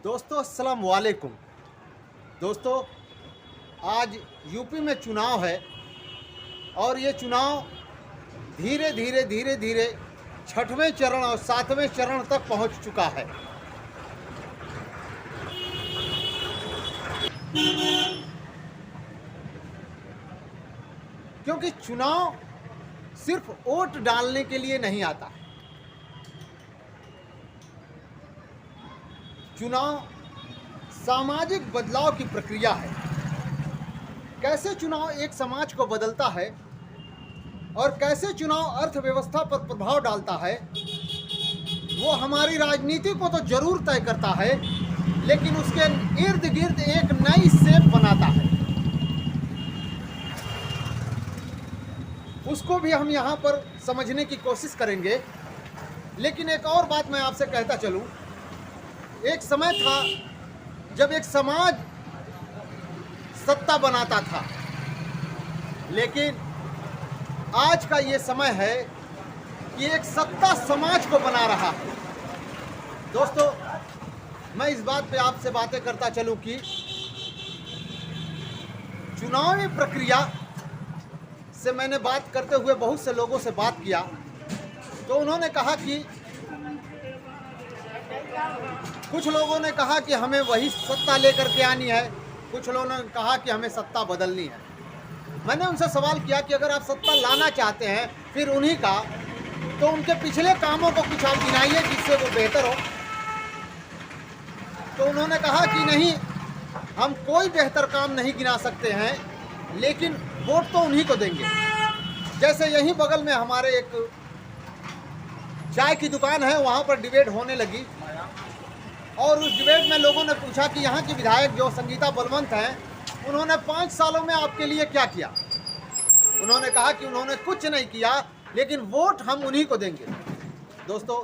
दोस्तों अस्सलाम वालेकुम। दोस्तों आज यूपी में चुनाव है और ये चुनाव धीरे धीरे छठवें चरण और सातवें चरण तक पहुंच चुका है। क्योंकि चुनाव सिर्फ वोट डालने के लिए नहीं आता है। चुनाव सामाजिक बदलाव की प्रक्रिया है। कैसे चुनाव एक समाज को बदलता है और कैसे चुनाव अर्थव्यवस्था पर प्रभाव डालता है, वो हमारी राजनीति को तो जरूर तय करता है, लेकिन उसके इर्द गिर्द एक नई सेप बनाता है। उसको भी हम यहाँ पर समझने की कोशिश करेंगे। लेकिन एक और बात मैं आपसे कहता चलूँ, एक समय था जब एक समाज सत्ता बनाता था, लेकिन आज का ये समय है कि एक सत्ता समाज को बना रहा है। दोस्तों मैं इस बात पे आपसे बातें करता चलूं कि चुनावी प्रक्रिया से मैंने बात करते हुए बहुत से लोगों से बात किया, तो उन्होंने कहा कि कुछ लोगों ने कहा कि हमें वही सत्ता लेकर के आनी है, कुछ लोगों ने कहा कि हमें सत्ता बदलनी है। मैंने उनसे सवाल किया कि अगर आप सत्ता लाना चाहते हैं फिर उन्हीं का, तो उनके पिछले कामों को कुछ आप गिनाइए जिससे वो बेहतर हो। तो उन्होंने कहा कि नहीं, हम कोई बेहतर काम नहीं गिना सकते हैं, लेकिन वोट तो उन्हीं को देंगे। जैसे यहीं बगल में हमारे एक चाय की दुकान है, वहाँ पर डिबेट होने लगी और उस डिबेट में लोगों ने पूछा कि यहाँ की विधायक जो संगीता बलवंत हैं, उन्होंने 5 सालों में आपके लिए क्या किया। उन्होंने कहा कि उन्होंने कुछ नहीं किया, लेकिन वोट हम उन्हीं को देंगे। दोस्तों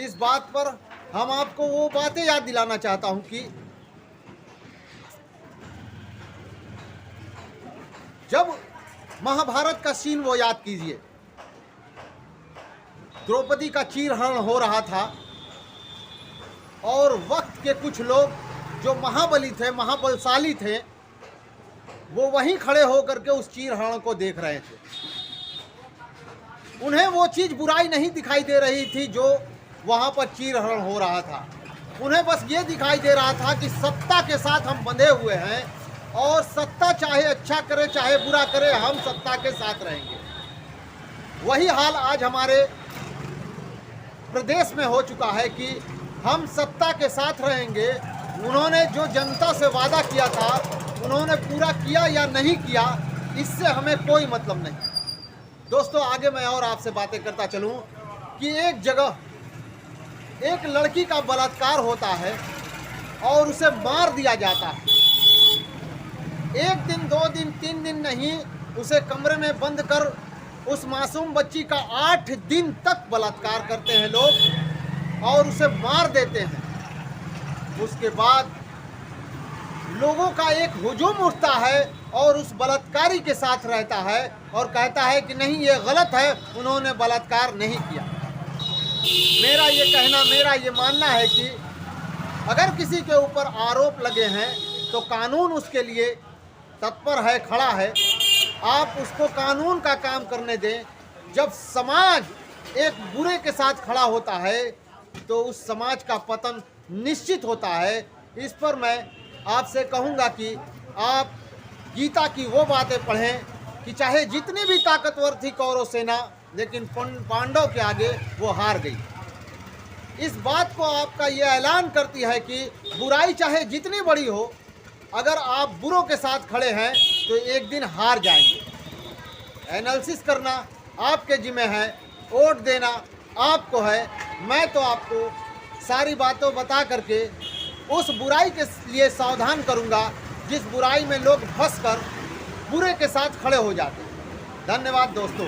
इस बात पर हम आपको वो बातें याद दिलाना चाहता हूँ कि जब महाभारत का सीन वो याद कीजिए, द्रौपदी का चीरहरण हो रहा था और वक्त के कुछ लोग जो महाबली थे, महाबलशाली थे, वो वहीं खड़े होकर के उस चीरहरण को देख रहे थे। उन्हें वो चीज बुराई नहीं दिखाई दे रही थी जो वहां पर चीरहरण हो रहा था। उन्हें बस ये दिखाई दे रहा था कि सत्ता के साथ हम बंधे हुए हैं और सत्ता चाहे अच्छा करे चाहे बुरा करे, हम सत्ता के साथ रहेंगे। वही हाल आज हमारे प्रदेश में हो चुका है कि हम सत्ता के साथ रहेंगे। उन्होंने जो जनता से वादा किया था, उन्होंने पूरा किया या नहीं किया, इससे हमें कोई मतलब नहीं। दोस्तों आगे मैं और आपसे बातें करता चलूं कि एक जगह एक लड़की का बलात्कार होता है और उसे मार दिया जाता है। 1 दिन 2 दिन 3 दिन नहीं, उसे कमरे में बंद कर उस मासूम बच्ची का 8 दिन तक बलात्कार करते हैं लोग और उसे मार देते हैं। उसके बाद लोगों का एक हुजूम उठता है और उस बलात्कारी के साथ रहता है और कहता है कि नहीं, ये गलत है, उन्होंने बलात्कार नहीं किया। मेरा ये मानना है कि अगर किसी के ऊपर आरोप लगे हैं तो कानून उसके लिए तत्पर है, खड़ा है। आप उसको कानून का काम करने दें। जब समाज एक बुरे के साथ खड़ा होता है तो उस समाज का पतन निश्चित होता है। इस पर मैं आपसे कहूँगा कि आप गीता की वो बातें पढ़ें कि चाहे जितनी भी ताकतवर थी कौरव सेना, लेकिन पांडव के आगे वो हार गई। इस बात को आपका ये ऐलान करती है कि बुराई चाहे जितनी बड़ी हो, अगर आप बुरों के साथ खड़े हैं तो एक दिन हार जाएंगे। एनालिसिस करना आपके जिम्मे है, वोट देना आपको है। मैं तो आपको सारी बातों बता करके उस बुराई के लिए सावधान करूंगा जिस बुराई में लोग फंस कर बुरे के साथ खड़े हो जाते हैं। धन्यवाद दोस्तों।